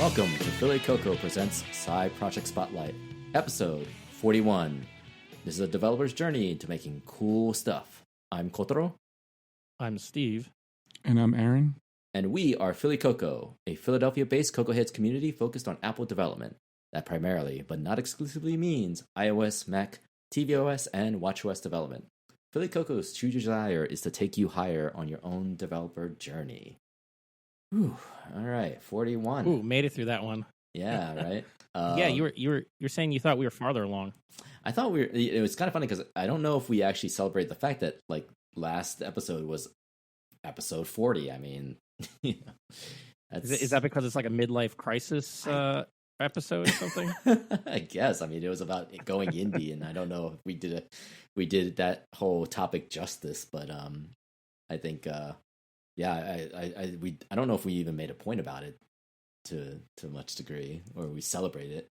Welcome to Philly Cocoa presents Side Project Spotlight, episode 41. This is a developer's journey into making cool stuff. I'm Kotaro. I'm Steve. And I'm Aaron. And we are Philly Cocoa, a Philadelphia-based CocoaHeads community focused on Apple development. That primarily, but not exclusively, means iOS, Mac, tvOS, and watchOS development. Philly Cocoa's true desire is to take you higher on your own developer journey. Ooh, all right, 41. Ooh, made it through that one. Yeah, right. Yeah, you're saying you thought we were farther along. I thought it was kind of funny because I don't know if we actually celebrate the fact that like last episode was episode 40. I mean, is that because it's like a midlife crisis episode or something? I guess. I mean, it was about going indie, and I don't know if we did that whole topic justice, but I think I don't know if we even made a point about it to much degree, or we celebrate it.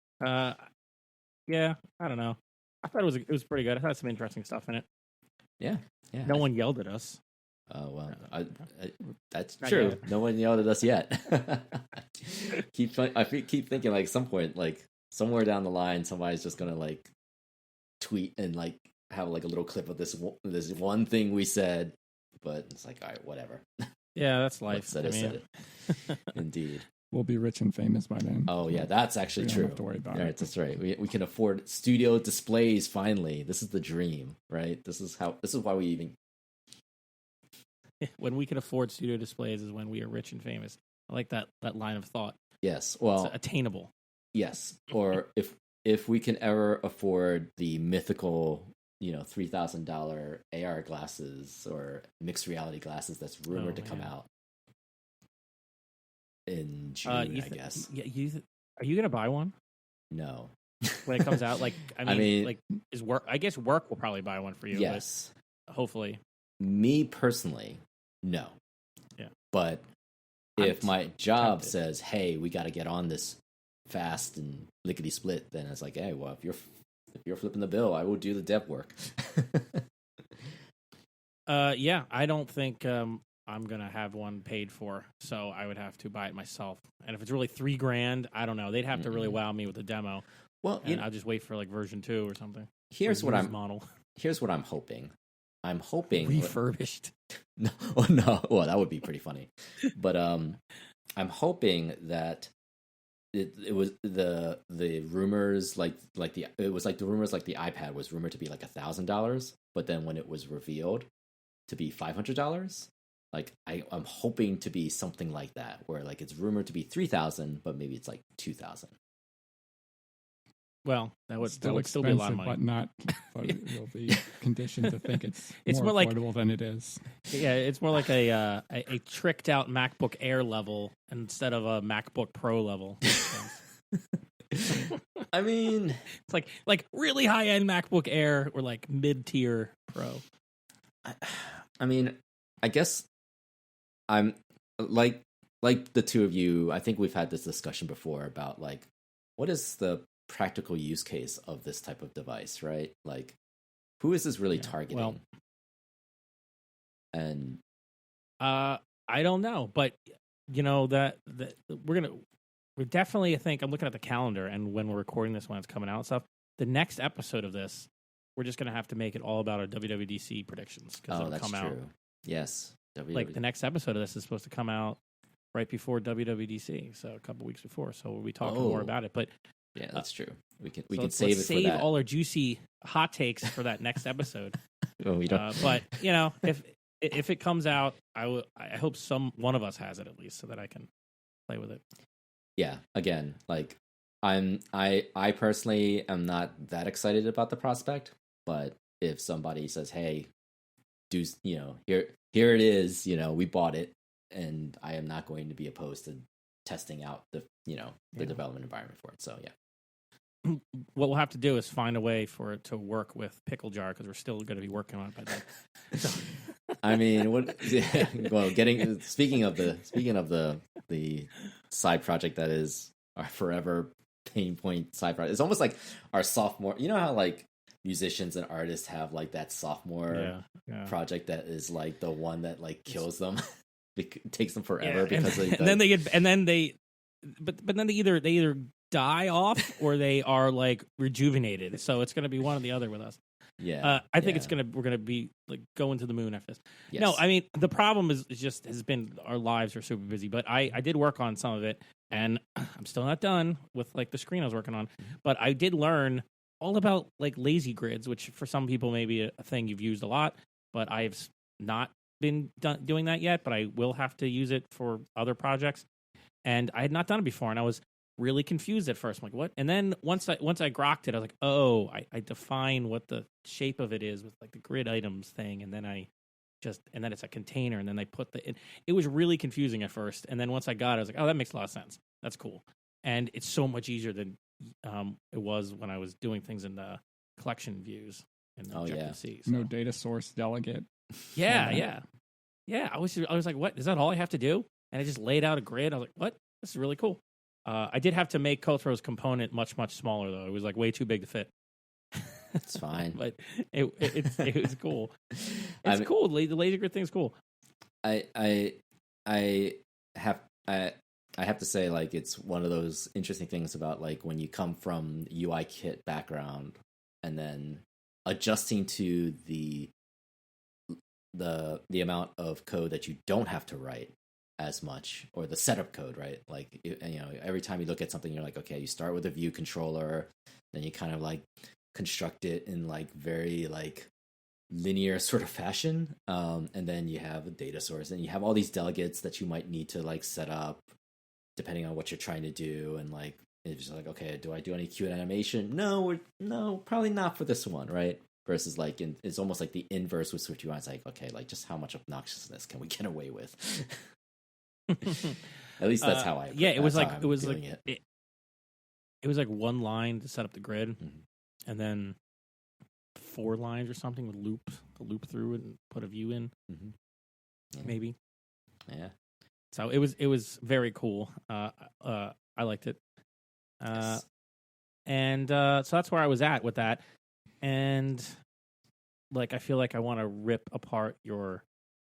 Yeah, I don't know. I thought it was pretty good. I thought some interesting stuff in it. Yeah. No one yelled at us. Oh well, that's Not true. yet. No one yelled at us yet. I keep thinking like some point, like somewhere down the line, somebody's just gonna like tweet and like have like a little clip of this one thing we said, but it's like, all right, whatever. Yeah, that's life. Said it. Indeed. We'll be rich and famous by then. Oh yeah, that's actually we true. Don't have to worry about it. That's right. We can afford studio displays finally. This is the dream, right? This is why we even. When we can afford studio displays is when we are rich and famous. I like that line of thought. Yes, well, it's attainable. Yes, or if we can ever afford the mythical, $3,000 AR glasses or mixed reality glasses that's rumored to come out in June, I guess. Yeah, are you gonna buy one? No. When it comes out, I mean, is work? I guess work will probably buy one for you. Yes, hopefully. Me personally, no. Yeah, but if my job says, "Hey, we got to get on this fast and lickety split," then it's like, "Hey, well, if you're flipping the bill, I will do the dev work." Yeah, I don't think I'm gonna have one paid for, so I would have to buy it myself. And if it's really $3,000, I don't know. They'd have to really wow me with a demo. Well, and I'll just wait for like version 2 or something. Here's what I'm hoping. I'm hoping refurbished. No. Well, that would be pretty funny. But I'm hoping that it was the rumors the rumors like the iPad was rumored to be like $1,000, but then when it was revealed to be $500, like I'm hoping to be something like that, where like it's rumored to be $3,000, but maybe it's like $2,000. Well, that would still be a lot of money, but you'll be conditioned to think it's more affordable than it is. Yeah, it's more like a tricked out MacBook Air level instead of a MacBook Pro level. I mean, it's like really high end MacBook Air or like mid tier Pro. I mean, I guess I'm like the two of you. I think we've had this discussion before about like what is the practical use case of this type of device, right? Like, who is this really targeting? Well, and I don't know, but that we're definitely, I think I'm looking at the calendar, and when we're recording this, when it's coming out and stuff, the next episode of this, we're just gonna have to make it all about our WWDC predictions because it'll come out. Yes, like the next episode of this is supposed to come out right before WWDC, so a couple weeks before. So we'll be talking more about it, but. Yeah, that's true. We can let's save it for that. All our juicy hot takes for that next episode. Well, we don't. But if it comes out, I hope one of us has it at least, so that I can play with it. Yeah. Again, like I personally am not that excited about the prospect, but if somebody says, "Hey, here it is," we bought it, and I am not going to be opposed to testing out the development environment for it. So yeah. What we'll have to do is find a way for it to work with PickleJar, because we're still going to be working on it by then. So. I mean, well, speaking of the side project that is our forever pain point side project. It's almost like our sophomore. You know how like musicians and artists have like that sophomore project that is like the one that like kills them. It takes them forever because and then they but then they either die off or they are like rejuvenated. So it's going to be one or the other with us. Yeah, I think we're gonna be like going to the moon after this. Yes. No, I mean the problem has been our lives are super busy. But I did work on some of it, and I'm still not done with like the screen I was working on. But I did learn all about like LazyGrids, which for some people may be a thing you've used a lot, but I've not been doing that yet. But I will have to use it for other projects, and I had not done it before, and I was really confused at first. I'm like, what? And then once I grokked it, I was like, oh, I define what the shape of it is with like the grid items thing, and then and then it's a container, and then they put it was really confusing at first. And then once I got it, I was like, oh, that makes a lot of sense. That's cool. And it's so much easier than it was when I was doing things in the collection views and Objective-C. So. No data source delegate. Yeah. I was like, what? Is that all I have to do? And I just laid out a grid. I was like, what? This is really cool. I did have to make Kotaro's component much, much smaller, though. It was like way too big to fit. It's fine. But it was cool. It's cool. The LazyGrid thing's cool. I have to say, like, it's one of those interesting things about like when you come from UI kit background and then adjusting to the amount of code that you don't have to write as much, or the setup code, right? Like, every time you look at something, you're like, okay, you start with a view controller, then you kind of like construct it in like very like linear sort of fashion, and then you have a data source, and you have all these delegates that you might need to like set up depending on what you're trying to do, and like it's just like, okay, do I do any queue animation? No, probably not for this one, right? Versus like it's almost like the inverse with SwiftUI. It's like, okay, like just how much obnoxiousness can we get away with? At least that's how I. Yeah, it was like it was like one line to set up the grid, and then 4 lines or something with loops to loop through it and put a view in, maybe. Yeah. So it was very cool. I liked it, Yes. and so that's where I was at with that, and like I feel like I want to rip apart your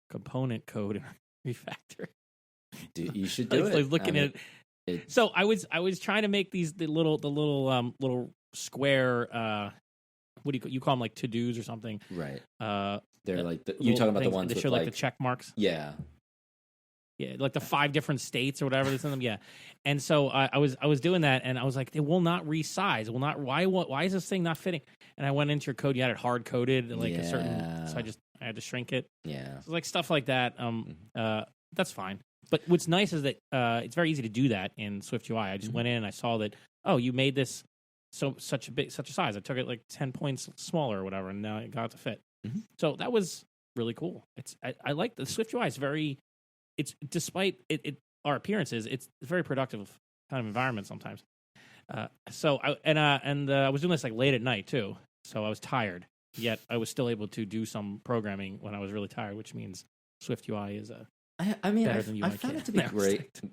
component code and refactor. You should do it. I was looking at it. So I was trying to make the little square. What do you call them, like to-dos or something? Right. They're like you talking about the ones that show like the check marks. Yeah. Yeah, like the 5 different states or whatever that's in them. Yeah, and so I was doing that, and I was like, it will not resize. It will not. Why is this thing not fitting? And I went into your code. You had it hard coded, like a certain. So I had to shrink it. Yeah. So like stuff like that. That's fine. But what's nice is that it's very easy to do that in SwiftUI. I just went in and I saw that, oh, you made this such a size. I took it like 10 points smaller or whatever, and now it got it to fit. So that was really cool. I like the SwiftUI is very. It's despite our appearances, it's a very productive kind of environment sometimes. So I was doing this like late at night too, so I was tired. Yet I was still able to do some programming when I was really tired, which means SwiftUI is I mean, better than UI I found kit. it to be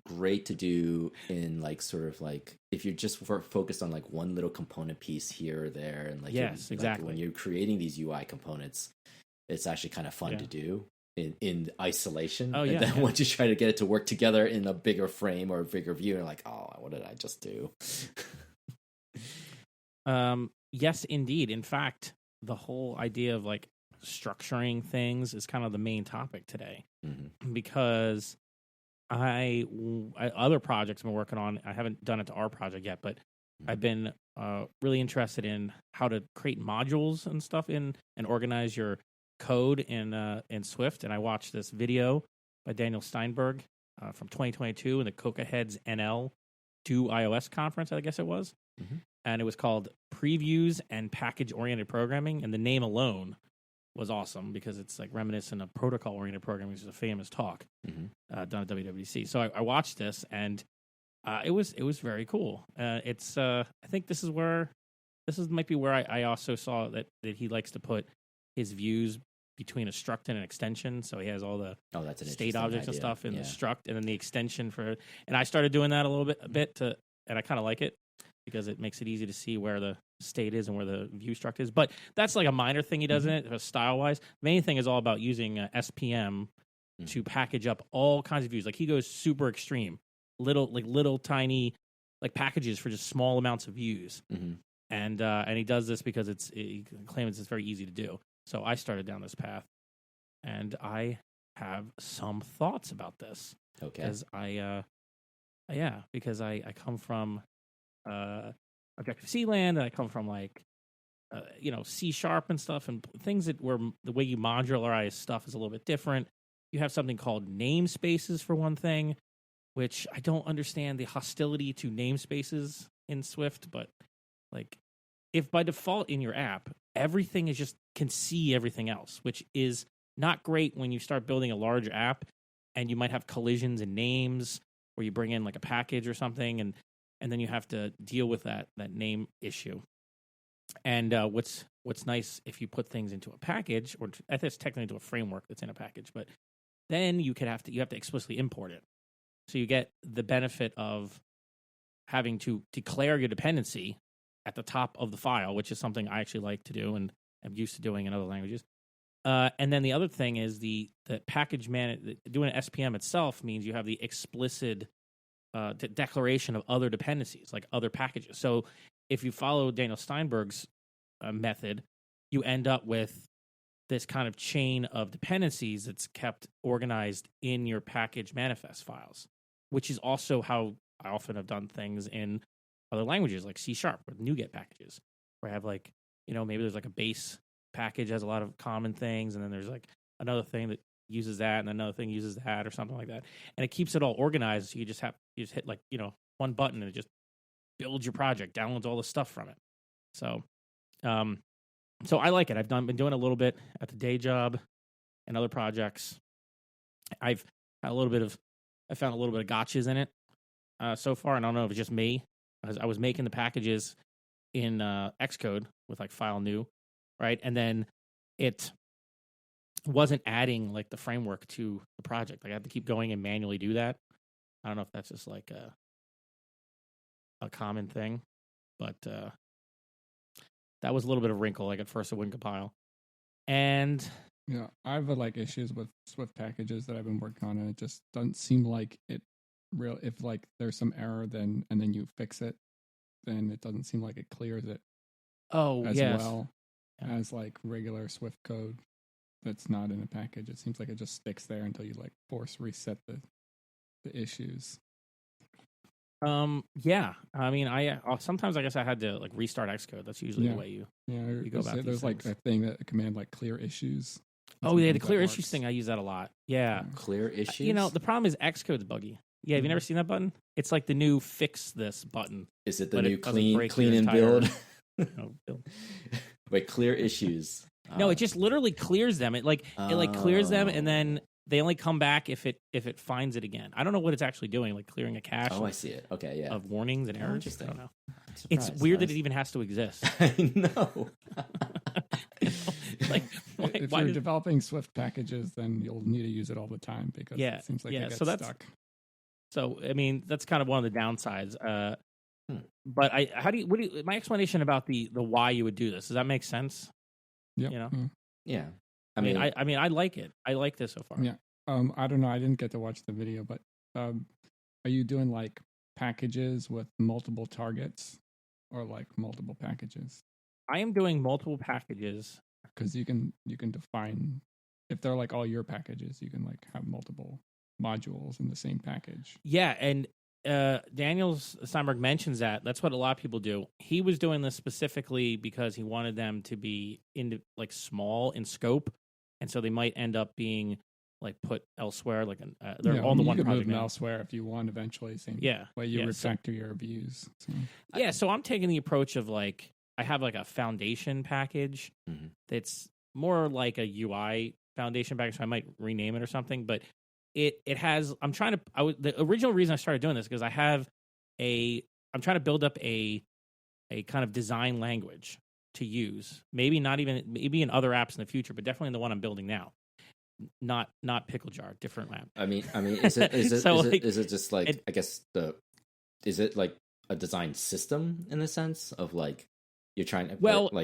great to do in like sort of like if you're just focused on like one little component piece here or there, and like exactly. Like when you're creating these UI components, it's actually kind of fun to do in isolation. And then once you try to get it to work together in a bigger frame or a bigger view, you're like, oh, what did I just do? Yes, indeed. In fact, the whole idea of like structuring things is kind of the main topic today, because other projects I've been working on, I haven't done it to our project yet, but I've been really interested in how to create modules and stuff and organize your code in Swift. And I watched this video by Daniel Steinberg from 2022 in the CocoaHeadsNL Do iOS conference, I guess it was. And it was called Previews and Package-Oriented Programming. And the name alone was awesome because it's like reminiscent of protocol-oriented programming, which is a famous talk done at WWDC. So I watched this, and it was very cool. I think this might be where I also saw that he likes to put his views between a struct and an extension. So he has all the that's an state objects and stuff in the struct, and then the extension and I started doing that a bit, and I kind of like it because it makes it easy to see where the state is and where the view struct is. But that's like a minor thing he does in it, style-wise. The main thing is all about using SPM to package up all kinds of views. Like he goes super extreme. little tiny like packages for just small amounts of views. Mm-hmm. And he does this because he claims it's very easy to do. So I started down this path, and I have some thoughts about this. Okay. Because I come from Objective-C land, and I come from like C# and stuff, and things that where the way you modularize stuff is a little bit different. You have something called namespaces for one thing, which I don't understand the hostility to namespaces in Swift, but like if by default in your app everything is just can see everything else, which is not great when you start building a large app and you might have collisions in names where you bring in like a package or something, and then you have to deal with that name issue. And what's nice if you put things into a package, or I think it's technically into a framework that's in a package, but then you have to explicitly import it. So you get the benefit of having to declare your dependency at the top of the file, which is something I actually like to do and am used to doing in other languages. And then the other thing is the package doing an SPM itself means you have the explicit declaration of other dependencies, like other packages. So if you follow Daniel Steinberg's method, you end up with this kind of chain of dependencies that's kept organized in your package manifest files, which is also how I often have done things in other languages like C# or NuGet packages, where I have like, maybe there's like a base package has a lot of common things, and then there's like another thing that uses that, and another thing uses that, or something like that, and it keeps it all organized. So you just hit like one button, and it just builds your project, downloads all the stuff from it. So, so I like it. I've been doing a little bit at the day job and other projects. I've had I found a little bit of gotchas in it so far, and I don't know if it's just me. I was making the packages in Xcode with like file new, right? And then it wasn't adding like the framework to the project. Like I had to keep going and manually do that. I don't know if that's just like a common thing, but that was a little bit of a wrinkle. Like at first it wouldn't compile. And yeah, I have like issues with Swift packages that I've been working on, and it just doesn't seem like it real. If like there's some error, and then you fix it, then it doesn't seem like it clears it. Well as like regular Swift code that's not in a package. It seems like it just sticks there until you like force reset the issues. Yeah. I mean, I sometimes I guess I had to like restart Xcode. That's usually the way you go about there's these like things. a thing that a command like clear issues. Oh yeah, the clear issues thing. I use that a lot. Yeah. Clear issues. The problem is Xcode's buggy. Yeah, have you never seen that button? It's like the new fix this button. Is it the new clean and build? Build. Wait, clear issues. No, it just literally clears them. It clears them, and then they only come back if it finds it again. I don't know what it's actually doing, like clearing a cache. Oh, I see it. Okay, yeah. Of warnings and errors. Interesting. I don't know. It's weird that it even has to exist. I know. If you're developing Swift packages, then you'll need to use it all the time because it seems like it gets stuck. So I mean, that's kind of one of the downsides. But my explanation about the why you would do this, does that make sense? Yeah. Yeah. I mean, I like it. I like this so far. Yeah. I don't know. I didn't get to watch the video, but are you doing like packages with multiple targets or like multiple packages? I am doing multiple packages because you can define if they're like all your packages, you can like have multiple modules in the same package. Yeah, and Daniel Steinberg mentions that. That's what a lot of people do. He was doing this specifically because he wanted them to be small in scope, and so they might end up being like put elsewhere. Like they're all in the one project. You can move them elsewhere if you want eventually. Same way you refactor your views. So. So I'm taking the approach of like I have like a foundation package that's more like a UI foundation package. So I might rename it or something, but it has. The original reason I started doing this because I'm trying to build up a kind of design language to use. Maybe in other apps in the future, but definitely in the one I'm building now. Not PickleJar, different app. I mean, is it just like I guess is it like a design system in the sense of like you're trying to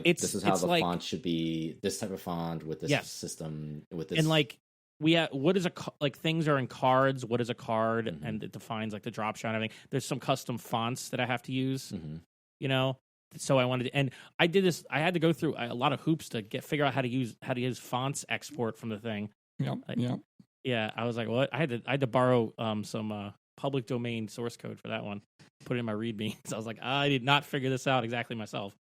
this is how the font should be, this type of font with this system with this, and like what is like things are in cards. What is a card, Mm-hmm. and it defines like the drop shot and everything. There's some custom fonts that I have to use. Mm-hmm. You know, so I wanted to, and I did this. I had to go through a lot of hoops to figure out how to use fonts export from the thing. Yep. Yeah, I was like, what? I had to borrow some public domain source code for that one. Put it in my README. So I was like, I did not figure this out exactly myself.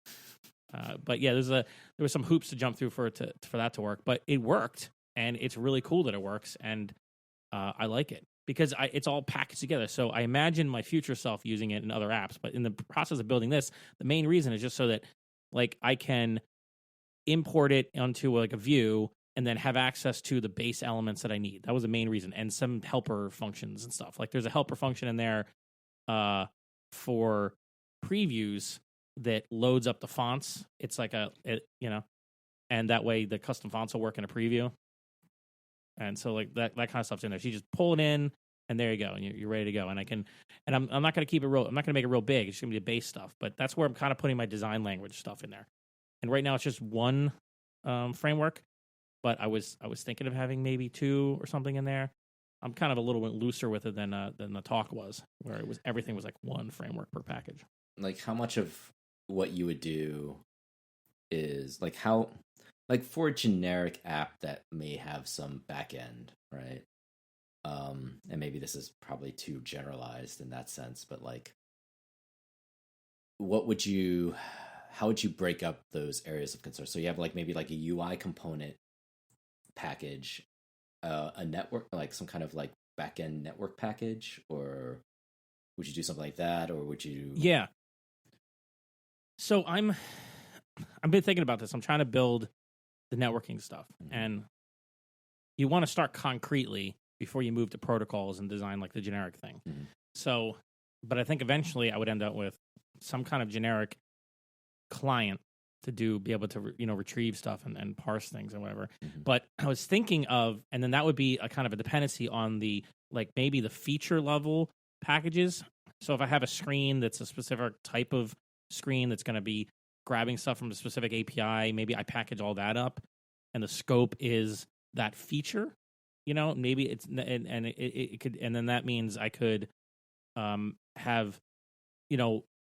But yeah, there was some hoops to jump through for that to work, but it worked, and it's really cool that it works, and I like it because it's all packaged together. So I imagine my future self using it in other apps, but in the process of building this, the main reason is just so that like I can import it onto like a view and then have access to the base elements that I need. That was the main reason, and some helper functions and stuff. Like there's a helper function in there for previews that loads up the fonts. It's like and that way the custom fonts will work in a preview. And so like that kind of stuff's in there. So you just pull it in, and there you go, and you're ready to go. And I'm not going to keep it real. I'm not going to make it real big. It's going to be the base stuff. But that's where I'm kind of putting my design language stuff in there. And right now it's just one framework. But I was thinking of having maybe two or something in there. I'm kind of a little bit looser with it than the talk was, where everything was like one framework per package. Like how much of what you would do is like how, like for a generic app that may have some back end, right? And maybe this is probably too generalized in that sense, but like, how would you break up those areas of concern? So you have like maybe like a UI component package, a network, like some kind of like back-end network package, or would you do something like that, or would you? Yeah. So I've been thinking about this. I'm trying to build the networking stuff, and you want to start concretely before you move to protocols and design like the generic thing. Mm-hmm. So, but I think eventually I would end up with some kind of generic client to be able to retrieve stuff and parse things and whatever. Mm-hmm. But I was thinking of, and then that would be a kind of a dependency on the like maybe the feature level packages. So if I have a screen that's a specific type of screen that's going to be grabbing stuff from a specific API, maybe I package all that up, and the scope is that feature. Maybe it's and it could, and then that means I could have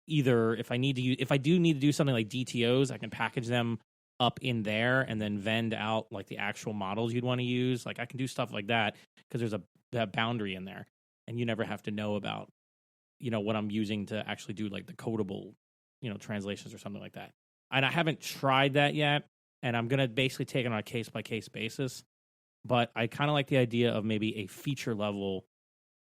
either if I do need to do something like DTOs, I can package them up in there and then vend out like the actual models you'd want to use. Like I can do stuff like that because there's that boundary in there, and you never have to know about what I'm using to actually do like the Codable translations or something like that. And I haven't tried that yet, and I'm gonna basically take it on a case by case basis. But I kind of like the idea of maybe a feature level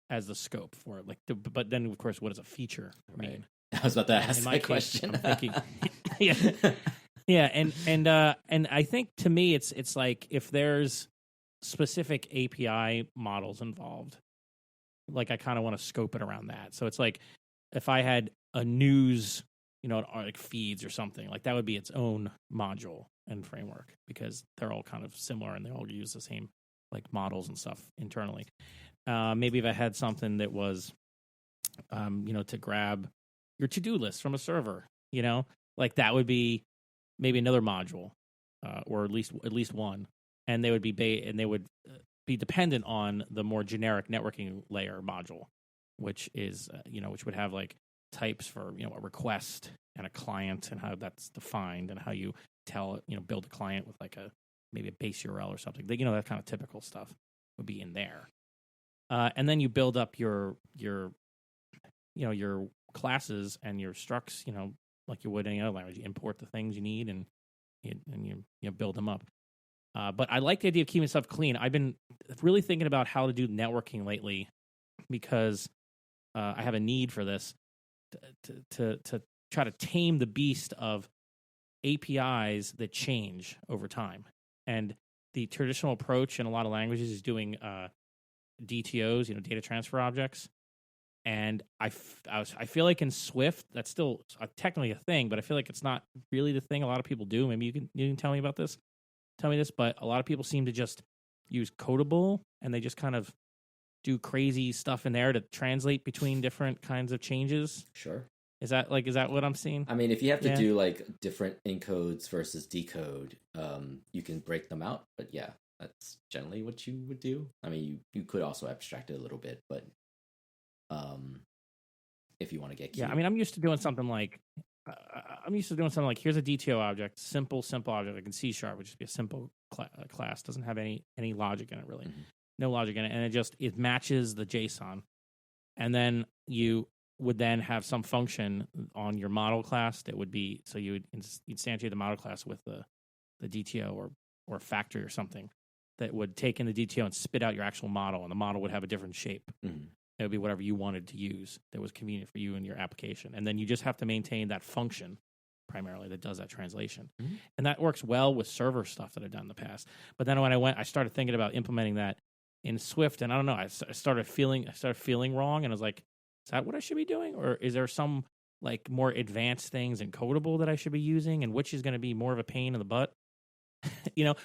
as the scope for it. Like, but then of course, what does a feature mean? I was about to ask that case, question. I'm thinking, yeah, and I think to me, it's like if there's specific API models involved, like I kind of want to scope it around that. So it's like if I had a news, like feeds or something, like that would be its own module and framework because they're all kind of similar and they all use the same like models and stuff internally. Maybe if I had something that was, to grab your to-do list from a server, like that would be maybe another module, or at least one, and they would be dependent on the more generic networking layer module, which is which would have like types for a request and a client and how that's defined and how you tell it build a client with like maybe a base URL or something. That kind of typical stuff would be in there, and then you build up your classes and your structs, like you would in any other language. You import the things you need and you build them up. But I like the idea of keeping stuff clean. I've been really thinking about how to do networking lately because I have a need for this to try to tame the beast of APIs that change over time. And the traditional approach in a lot of languages is doing DTOs, data transfer objects. And I feel like in Swift, that's still technically a thing, but I feel like it's not really the thing a lot of people do. Maybe you can tell me about this. Tell me this, but a lot of people seem to just use Codable, and they just kind of do crazy stuff in there to translate between different kinds of changes. Sure. Is that what I'm seeing? I mean, if you have to do like different encodes versus decode, you can break them out. But yeah, that's generally what you would do. I mean, you could also abstract it a little bit, but if you want to get cute. Yeah, I mean, I'm used to doing something like here's a DTO object, simple object like in C#, which is be a simple class, doesn't have any logic in it really, no logic in it, and it matches the JSON, and then you would then have some function on your model class that would be, so you would instantiate the model class with the DTO or factory or something that would take in the DTO and spit out your actual model, and the model would have a different shape. It would be whatever you wanted to use that was convenient for you and your application. And then you just have to maintain that function primarily that does that translation. And that works well with server stuff that I've done in the past. But then when I started thinking about implementing that in Swift, and I don't know, I started feeling wrong, and I was like, is that what I should be doing? Or is there some like more advanced things in Codable that I should be using, and which is going to be more of a pain in the butt?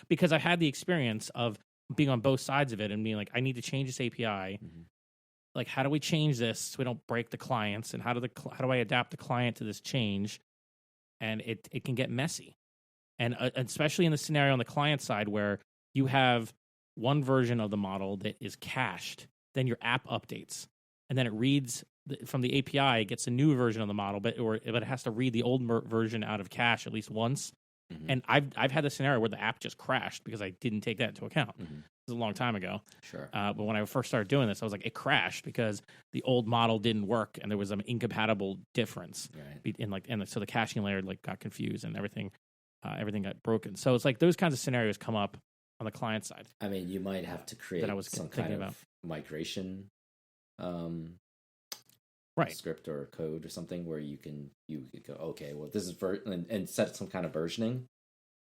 Because I had the experience of being on both sides of it and being like, I need to change this API. Like, how do we change this so we don't break the clients? And how do I adapt the client to this change? And it can get messy. And especially in the scenario on the client side where you have one version of the model that is cached, then your app updates. And then it reads from the API, it gets a new version of the model, but it has to read the old version out of cache at least once. And I've had the scenario where the app just crashed because I didn't take that into account. This was a long time ago. Sure. But when I first started doing this, I was like, it crashed because the old model didn't work and there was an incompatible difference. Right. So the caching layer got confused and everything got broken. So it's like those kinds of scenarios come up on the client side. I mean, you might have to create some kind of migration script or code or something where you could go, okay, well, this is and set some kind of versioning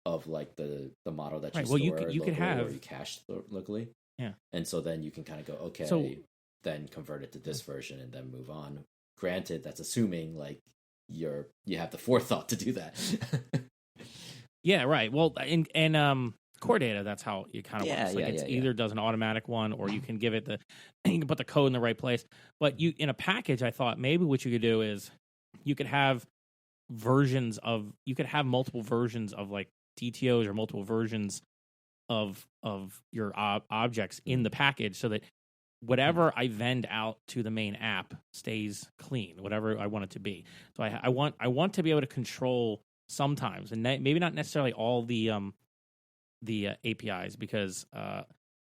of like the model that you store you could have, or you cache locally. Yeah. And so then you can kind of go, okay, then convert it to this version and then move on. Granted, that's assuming like you have the forethought to do that. Yeah, right. Well, in core data, that's how it kind of works. Like either does an automatic one, or you can give it you can put the code in the right place. But in a package, I thought maybe what you could do is you could have multiple versions of like DTOs or multiple versions of your objects in the package, so that whatever I vend out to the main app stays clean, whatever I want it to be. So I want to be able to control sometimes, and maybe not necessarily all the APIs, because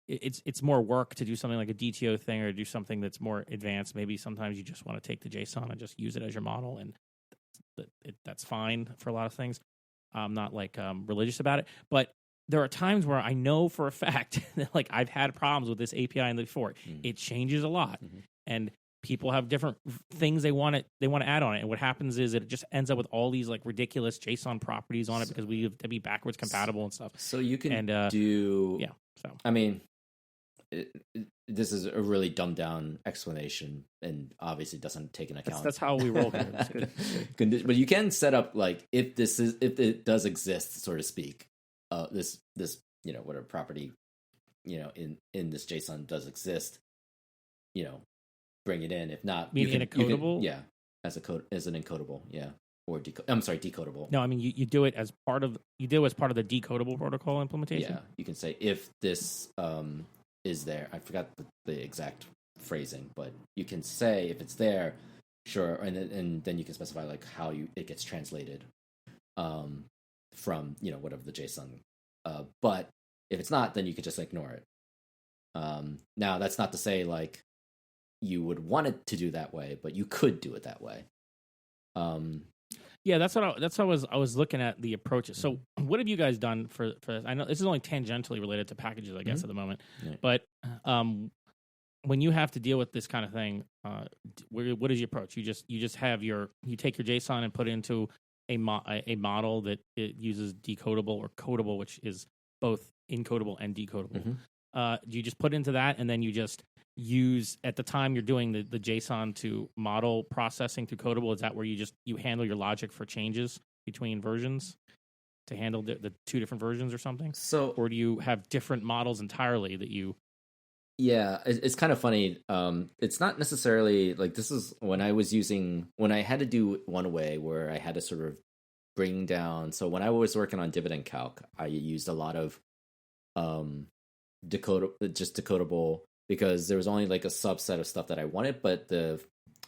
it's more work to do something like a DTO thing or do something that's more advanced. Maybe sometimes you just want to take the JSON and just use it as your model, and that's fine for a lot of things. I'm not like religious about it, but there are times where I know for a fact that like I've had problems with this API before. It changes a lot, and people have different things they want to add on it. And what happens is it just ends up with all these like ridiculous JSON properties on it because we have to be backwards compatible and stuff. So you can do I mean, this is a really dumbed down explanation, and obviously doesn't take into account. That's how we roll here. But you can set up like if it does exist, so to speak. This whatever property in this JSON does exist. Bring it in. If not, in a codable, as an encodable, or decodable. No, I mean you do it as part of the decodable protocol implementation. Yeah, you can say if this is there. I forgot the exact phrasing, but you can say if it's there, sure, and then you can specify like how it gets translated from whatever the JSON. But if it's not, then you could just ignore it. Now that's not to say like you would want it to do that way, but you could do it that way. Yeah, that's what I was looking at the approaches. So, what have you guys done for this? I know this is only tangentially related to packages, I guess, at the moment. Right. But when you have to deal with this kind of thing, what is your approach? You take your JSON and put it into a model that it uses decodable or codable, which is both encodable and decodable. Do you just put into that, and then you just use at the time you're doing the JSON to model processing through Codable? Is that where you handle your logic for changes between versions to handle the two different versions or something? So, or do you have different models entirely that you? Yeah, it's kind of funny. It's not necessarily like this is when I had to do one way where I had to sort of bring down. So when I was working on dividend calc, I used a lot of decodable, because there was only like a subset of stuff that I wanted, but the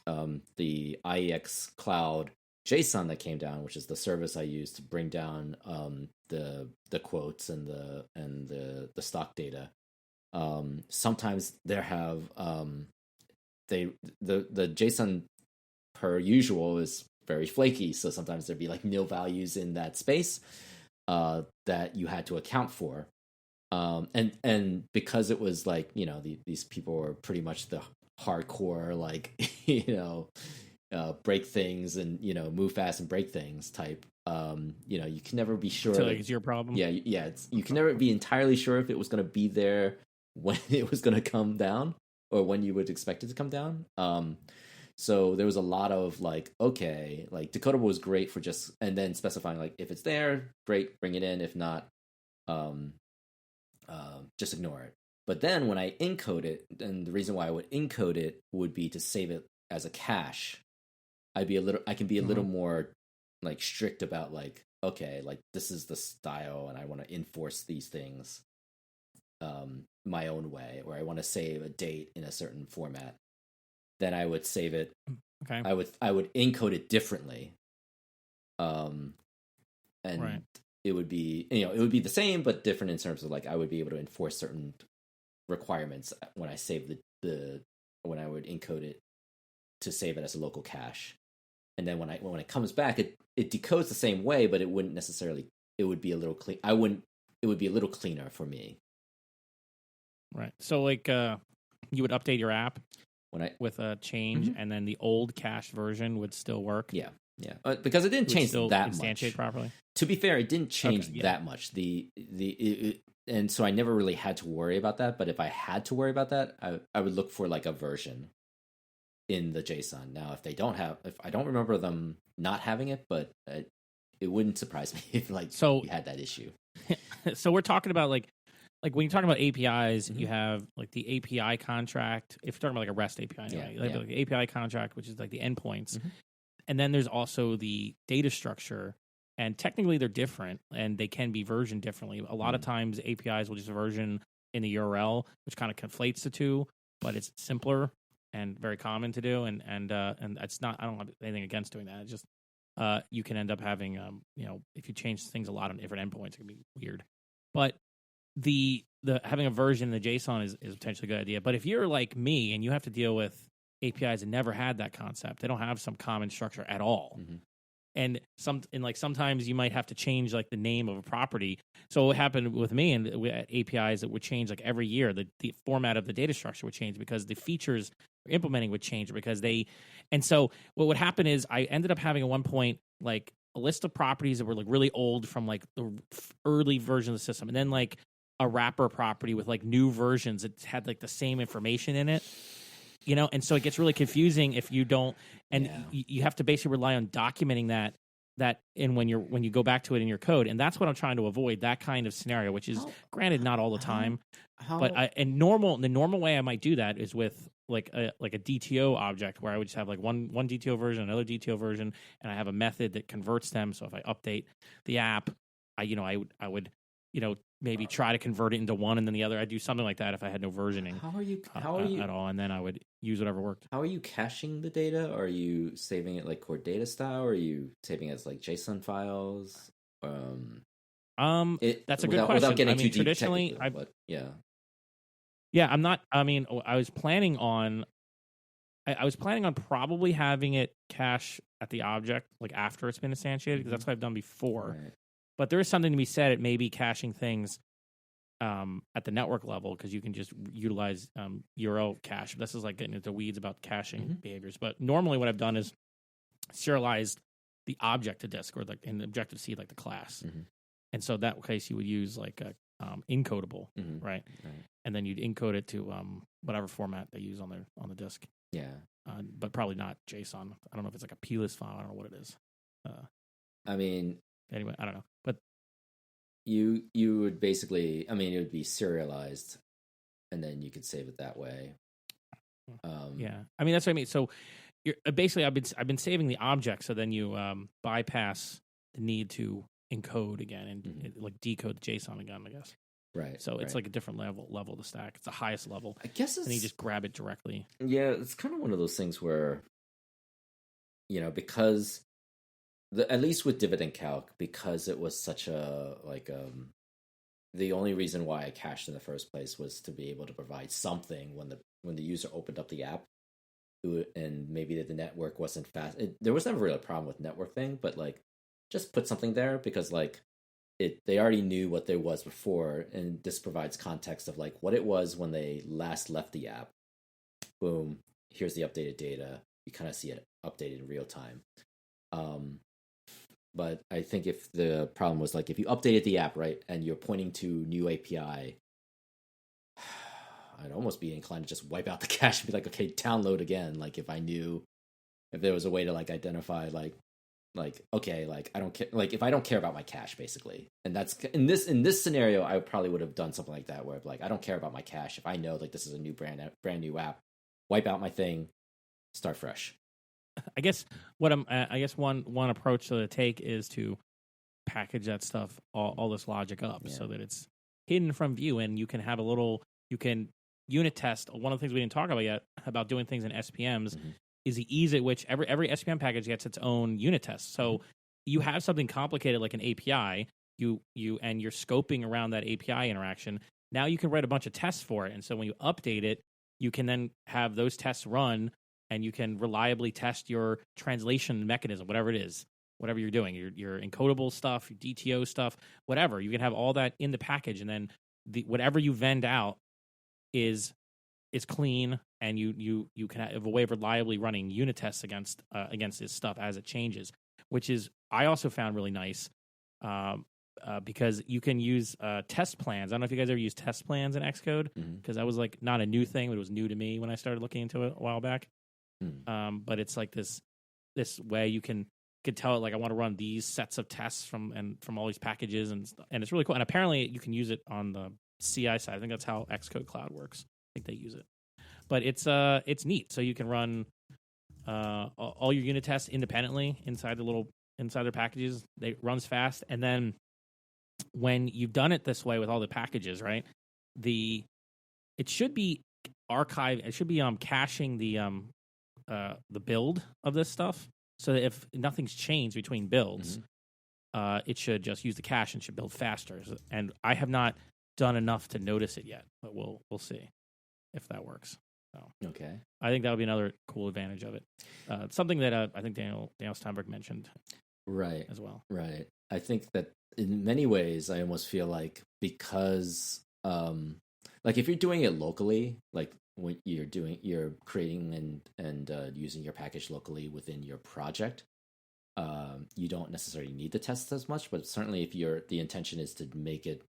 IEX Cloud JSON that came down, which is the service I use to bring down the quotes and the stock data. Sometimes there have the JSON per usual is very flaky, so sometimes there'd be like nil values in that space that you had to account for. And because it was like, these people were pretty much the hardcore, like, break things and, move fast and break things type. You can never be sure. So like, it's your problem. Yeah. You can never be entirely sure if it was going to be there when it was going to come down or when you would expect it to come down. So there was a lot of like, okay, like Decodable was great for just, and then specifying like, if it's there, great, bring it in. If not, just ignore it. But then when I encode it, and the reason why I would encode it would be to save it as a cache. I can be a little more like strict about like, okay, like this is the style and I want to enforce these things my own way, or I want to save a date in a certain format. Then I would save it. Okay. I would encode it differently. And right. it would be, it would be the same but different in terms of like I would be able to enforce certain requirements when I save when I would encode it to save it as a local cache. And then when it comes back, it decodes the same way, but it wouldn't necessarily. It would be a little clean. It would be a little cleaner for me. Right. So like you would update your app with a change, and then the old cache version would still work. Yeah. Because it didn't change that much. Properly. To be fair, it didn't change that much. And so I never really had to worry about that. But if I had to worry about that, I would look for like a version in the JSON. Now, if I don't remember them not having it, but it wouldn't surprise me if you had that issue. So we're talking about like when you're talking about APIs, you have like the API contract. If you're talking about like a REST API, anyway, you have like the API contract, which is like the endpoints, and then there's also the data structure. And technically, they're different, and they can be versioned differently. A lot of times, APIs will just version in the URL, which kind of conflates the two, but it's simpler and very common to do. And it's not. I don't have anything against doing that. It's just you can end up having, if you change things a lot on different endpoints, it can be weird. But the having a version in the JSON is potentially a good idea. But if you're like me and you have to deal with APIs that never had that concept, they don't have some common structure at all. And sometimes you might have to change like the name of a property. So what happened with me and APIs, it would change like every year. The format of the data structure would change because the features we're implementing would change and so what would happen is I ended up having at one point like a list of properties that were like really old from like the early version of the system, and then like a wrapper property with like new versions that had like the same information in it. And so it gets really confusing if you don't, and you have to basically rely on documenting that in when you go back to it in your code, and that's what I'm trying to avoid, that kind of scenario, which is granted not all the time, but the normal way I might do that is with like a DTO object where I would just have like one DTO version, another DTO version, and I have a method that converts them. So if I update the app, I would maybe try to convert it into one and then the other. I'd do something like that if I had no versioning. How are you at all? And then I would use whatever worked. How are you caching the data? Are you saving it like core data style? Or are you saving it as like JSON files? That's a good question. Without getting too traditionally, deep but yeah. Yeah, I'm not. I mean, I was planning on probably having it cache at the object like after it's been instantiated, because that's what I've done before. Right. But there is something to be said at maybe caching things at the network level, because you can just utilize URL cache. This is like getting into weeds about caching behaviors. But normally what I've done is serialized the object to disk, or like in Objective-C, like the class. And so that case you would use like a encodable, right? And then you'd encode it to whatever format they use on the disk. Yeah. But probably not JSON. I don't know if it's like a plist file. I don't know what it is. Anyway, I don't know. But you would basically, it would be serialized, and then you could save it that way. Yeah, that's what I mean. So you're basically, I've been saving the object, so then you bypass the need to encode again and like decode the JSON again, I guess. Right. So it's right. like a different level of the stack. It's the highest level. I guess it's And you just grab it directly. yeah. It's kind of one of those things where because at least with dividend calc, because it was such a the only reason why I cached in the first place was to be able to provide something when the user opened up the app, and maybe the network wasn't fast. There was never really a problem with network thing, but like just put something there because like they already knew what there was before, and this provides context of like what it was when they last left the app. Boom, here's the updated data. You kind of see it updated in real time. But I think if the problem was like if you updated the app, right, and you're pointing to new API, I'd almost be inclined to just wipe out the cache and be like, okay, download again. Like if there was a way to like identify like okay, like I don't care, like if I don't care about my cache basically, and that's in this scenario, I probably would have done something like that where like I don't care about my cache if I know like this is a new brand new app, wipe out my thing, start fresh. I guess one approach to take is to package that stuff, all this logic up, so that it's hidden from view, and you can have you can unit test. One of the things we didn't talk about yet about doing things in SPMs is the ease at which every SPM package gets its own unit test. So you have something complicated like an API, and you're scoping around that API interaction. Now you can write a bunch of tests for it, and so when you update it, you can then have those tests run. And you can reliably test your translation mechanism, whatever it is, whatever you're doing, your encodable stuff, your DTO stuff, whatever. You can have all that in the package, and then whatever you vend out is clean, and you can have a way of reliably running unit tests against this stuff as it changes, which is I also found really nice because you can use test plans. I don't know if you guys ever use test plans in Xcode, because that was like not a new thing, but it was new to me when I started looking into it a while back. But it's like this way you can tell it like I want to run these sets of tests from all these packages, and it's really cool. And apparently you can use it on the CI side. I think that's how Xcode Cloud works. I think they use it, but it's neat. So you can run all your unit tests independently inside their packages. It runs fast, and then when you've done it this way with all the packages, right? It should be caching the build of this stuff, so that if nothing's changed between builds, it should just use the cache and should build faster. And I have not done enough to notice it yet, but we'll see if that works. So, okay, I think that would be another cool advantage of it. Something that I think Daniel Steinberg mentioned, right, as well. Right. I think that in many ways, I almost feel like because, like if you're doing it locally, like when you're creating and using your package locally within your project, you don't necessarily need the tests as much. But certainly, if the intention is to make it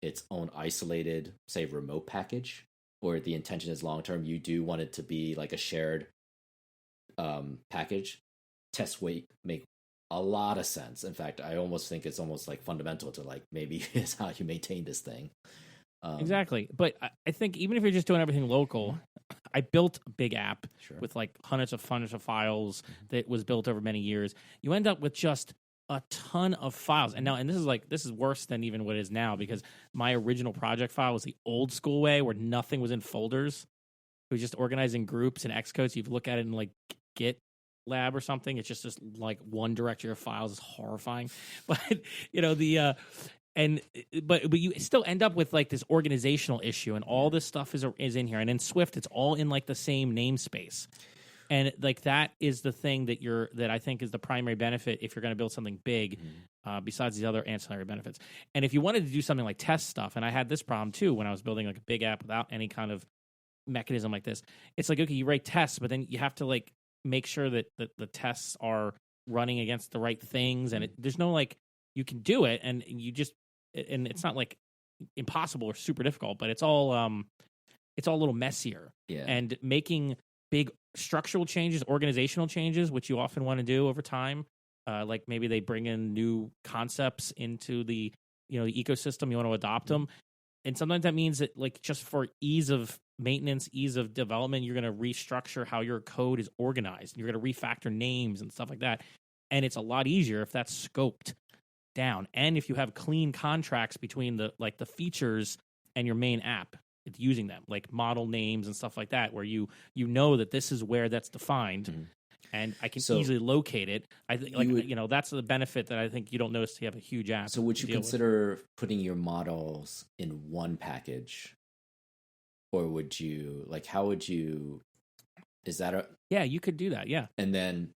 its own isolated, say, remote package, or the intention is long term, you do want it to be like a shared package. Test weight make a lot of sense. In fact, I almost think it's almost like fundamental to like maybe is how you maintain this thing. Exactly. But I think even if you're just doing everything local, I built a big app with like hundreds of files that was built over many years. You end up with just a ton of files. And this is worse than even what it is now, because my original project file was the old school way where nothing was in folders. It was just organized in groups and Xcode. So you look at it in like GitLab or something. It's just this like one directory of files. Is horrifying. But but you still end up with like this organizational issue, and all this stuff is in here. And in Swift, it's all in like the same namespace. And like that is the thing that I think is the primary benefit if you're going to build something big, besides these other ancillary benefits. And if you wanted to do something like test stuff, and I had this problem too when I was building like a big app without any kind of mechanism like this, it's like, okay, you write tests, but then you have to like make sure that the tests are running against the right things, and there's no like you can do it, and it's not like impossible or super difficult, but it's all a little messier. Yeah. And making big structural changes, organizational changes, which you often want to do over time, like maybe they bring in new concepts into the ecosystem, you want to adopt them, and sometimes that means that like just for ease of maintenance, ease of development, you're going to restructure how your code is organized. You're going to refactor names and stuff like that, and it's a lot easier if that's scoped. down. And if you have clean contracts between the features and your main app, it's using them, like model names and stuff like that, where you know that this is where that's defined. Mm-hmm. And I can easily locate it. I think, that's the benefit that I think you don't notice you have a huge app. So would you consider putting your models in one package, or would you how would you? Is that Yeah, you could do that. Yeah, and then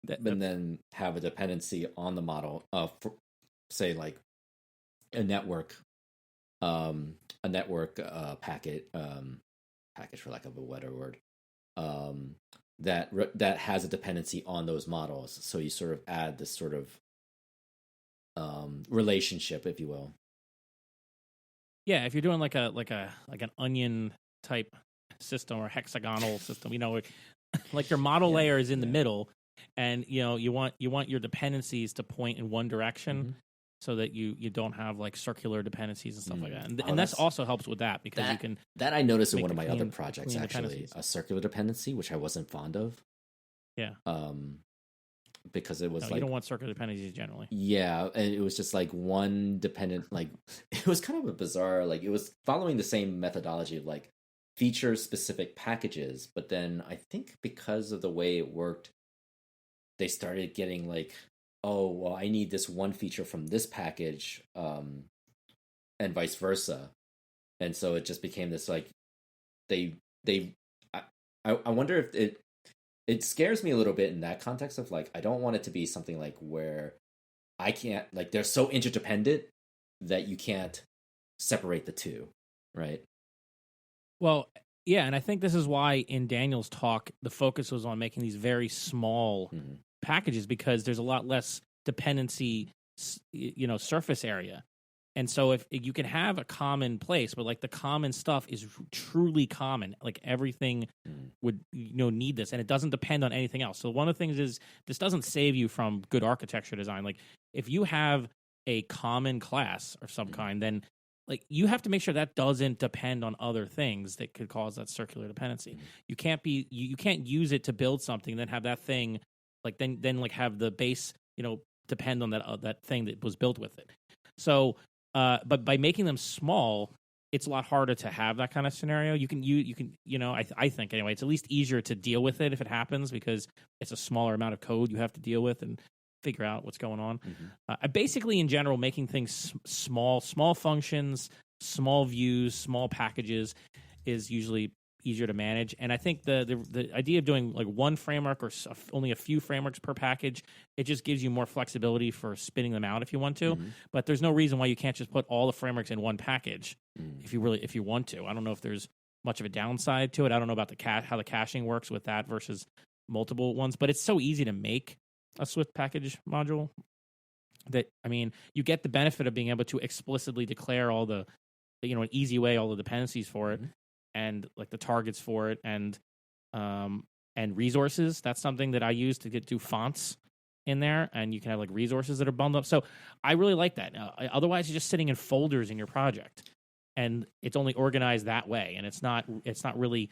then have a dependency on the model of, say, like a network package for lack of a better word. That has a dependency on those models, so you sort of add this sort of relationship, if you will. Yeah, if you're doing like an onion type system or hexagonal system, like your model layer is in the middle, and you want your dependencies to point in one direction, so that you don't have like circular dependencies and stuff like that. And that also helps with that, because you can. That I noticed in one of my other projects, actually, a circular dependency, which I wasn't fond of. Yeah. Because it was you don't want circular dependencies generally. Yeah, and it was just like one dependent, it was kind of a bizarre, it was following the same methodology of feature specific packages, but then I think because of the way it worked, they started getting oh, well, I need this one feature from this package, and vice versa. And so it just became this I wonder if it scares me a little bit in that context of I don't want it to be something where I can't, they're so interdependent that you can't separate the two, right? Well, yeah, and I think this is why in Daniel's talk the focus was on making these very small packages, because there's a lot less dependency, surface area. And so if you can have a common place, but the common stuff is truly common, everything would need this, and it doesn't depend on anything else. So one of the things is, this doesn't save you from good architecture design. If you have a common class of some kind, then you have to make sure that doesn't depend on other things that could cause that circular dependency. You can't use it to build something, then have that thing then have the base depend on that thing that was built with it. So but by making them small, it's a lot harder to have that kind of scenario. I think anyway, it's at least easier to deal with it if it happens, because it's a smaller amount of code you have to deal with and figure out what's going on. Basically, in general, making things small functions, small views, small packages is usually easier to manage. And I think the idea of doing one framework or only a few frameworks per package, it just gives you more flexibility for spinning them out if you want to. But there's no reason why you can't just put all the frameworks in one package if you want to. I don't know if there's much of a downside to it. I don't know about how the caching works with that versus multiple ones, but it's so easy to make a Swift package module that, you get the benefit of being able to explicitly declare all an easy way, all the dependencies for it, and the targets for it, and resources. That's something that I use to do fonts in there, and you can have resources that are bundled up. So I really like that. Otherwise, you're just sitting in folders in your project, and it's only organized that way, and it's not really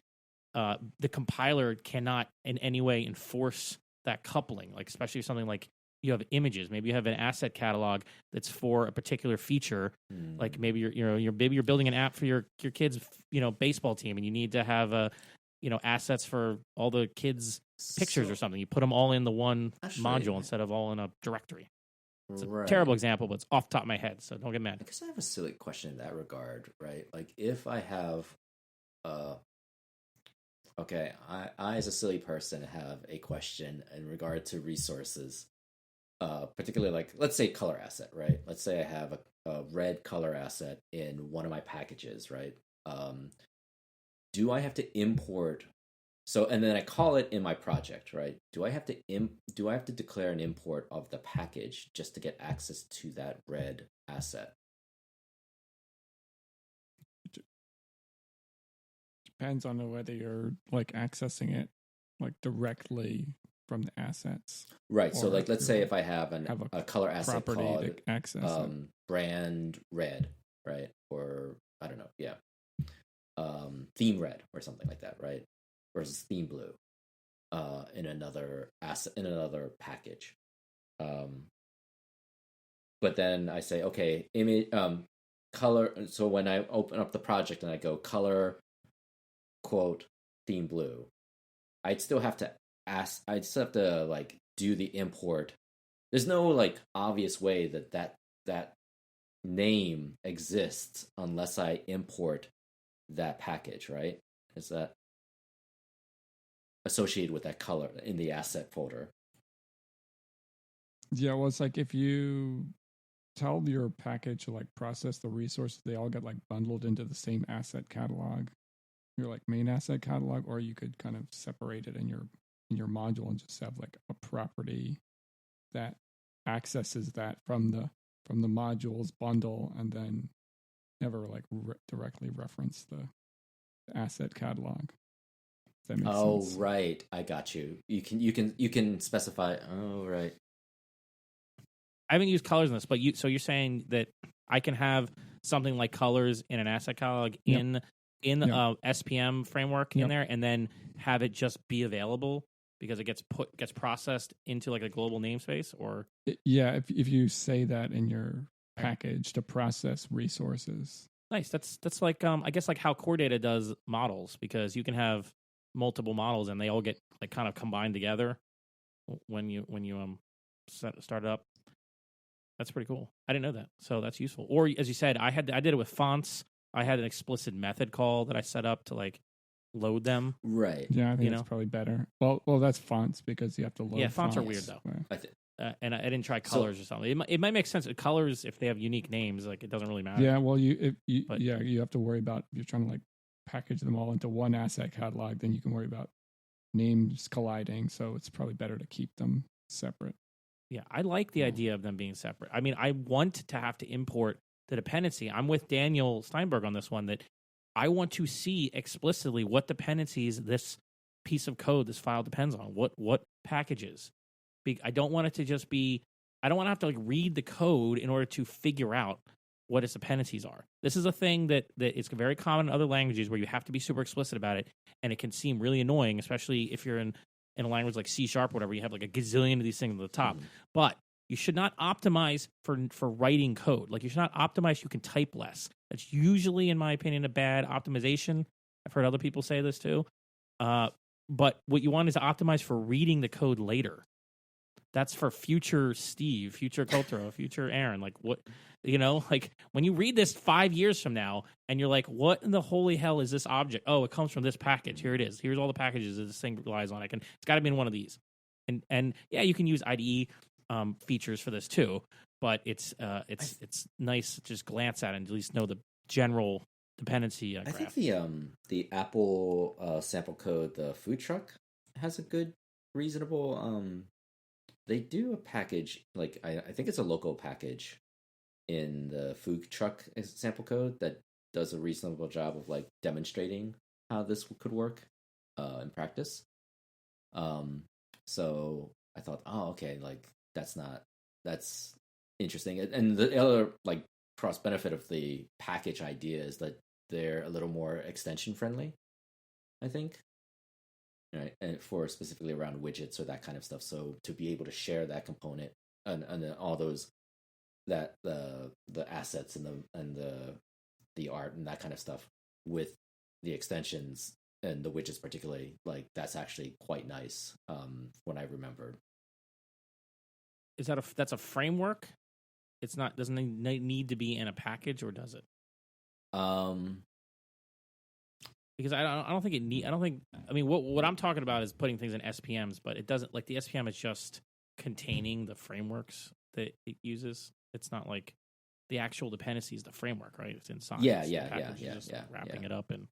the compiler cannot in any way enforce that coupling, especially something you have images. Maybe you have an asset catalog that's for a particular feature. Maybe you're building an app for your kids' baseball team, and you need to have assets for all the kids' pictures or something. You put them all in the one module instead of all in a directory. It's a terrible example, but it's off the top of my head, so don't get mad. I guess I have a silly question in that regard, right? If I have okay, I as a silly person have a question in regard to resources. Particularly let's say color asset, right? Let's say I have a red color asset in one of my packages, right? Do I have to import? So, and then I call it in my project, right? Do I have to declare an import of the package just to get access to that red asset? Depends on whether you're accessing it directly from the assets, right? So let's say if I have a color asset called to access brand red, right? Or I don't know, yeah, theme red or something like that, right? Versus theme blue in another asset, in another package. but then I say, okay, image, color. So when I open up the project and I go color, quote, theme blue, I'd still have to like do the import. There's no like obvious way that name exists unless I import that package, right? Is that associated with that color in the asset folder? Yeah, well, it's like if you tell your package to like process the resources, they all get like bundled into the same asset catalog, your like main asset catalog, or you could kind of separate it in your module and just have like a property that accesses that from the modules bundle, and then never like directly reference the asset catalog. If that makes sense. Right, I got you. You can specify. Oh, right. I haven't used colors in this, but so you're saying that I can have something like colors in an asset catalog in SPM framework in there, and then have it just be available because it gets processed into like a global namespace, or if you say that in your package to process resources. Nice. That's like I guess like how Core Data does models, because you can have multiple models and they all get like kind of combined together when you start it up. That's pretty cool. I didn't know that, so that's useful. Or as you said, I did it with fonts. I had an explicit method call that I set up to like load them. Right. Yeah, I think that's probably better. Well, that's fonts because you have to load. Yeah, fonts are weird though. And I didn't try colors or something. It might make sense. Colors, if they have unique names, like it doesn't really matter. Yeah, well, you have to worry about if you're trying to like package them all into one asset catalog, then you can worry about names colliding. So it's probably better to keep them separate. Yeah, I like the idea of them being separate. I mean, I want to have to import the dependency. I'm with Daniel Steinberg on this one, that I want to see explicitly what dependencies this piece of code, this file depends on, what packages. I don't want it to just be, I don't want to have to like read the code in order to figure out what its dependencies are. This is a thing that is very common in other languages where you have to be super explicit about it, and it can seem really annoying, especially if you're in a language like C# or whatever. You have like a gazillion of these things at the top. But you should not optimize for writing code. Like you should not optimize, you can type less. That's usually, in my opinion, a bad optimization. I've heard other people say this too. But what you want is to optimize for reading the code later. That's for future Steve, future Kotaro, future Aaron. Like what, like when you read this 5 years from now and you're like, what in the holy hell is this object? Oh, it comes from this package. Here it is. Here's all the packages that this thing relies on. It's got to be in one of these. And yeah, you can use IDE features for this too, but it's nice to just glance at it and at least know the general dependency graph. I think the Apple sample code, the food truck, has a good, reasonable. They do a package, like I think it's a local package in the food truck sample code that does a reasonable job of like demonstrating how this could work in practice. So I thought, oh, okay, like that's interesting. And the other like cross benefit of the package idea is that they're a little more extension friendly, I think. Right, and for specifically around widgets or that kind of stuff. So to be able to share that component and all those that the assets and the art and that kind of stuff with the extensions and the widgets particularly, like that's actually quite nice. When I remembered, is that's a framework? It's not, doesn't need to be in a package, or does it? Because I don't think I mean, what I'm talking about is putting things in SPMs, but it doesn't, like the SPM is just containing the frameworks that it uses. It's not like the actual dependency is the framework, right? It's inside. Yeah. Just wrapping it up and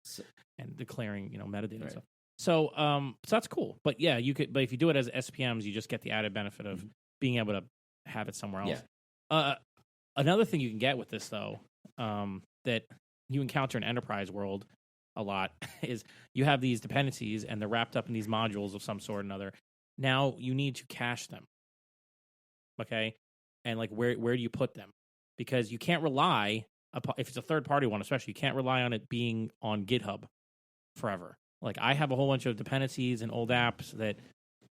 declaring, metadata and stuff. So that's cool. But yeah, you could. But if you do it as SPMs, you just get the added benefit of being able to have it somewhere else. Yeah. Another thing you can get with this though, that you encounter in enterprise world a lot, is you have these dependencies and they're wrapped up in these modules of some sort or another. Now you need to cache them. Okay? And like where do you put them? Because you can't rely upon, if it's a third party one especially, you can't rely on it being on GitHub forever. Like I have a whole bunch of dependencies and old apps that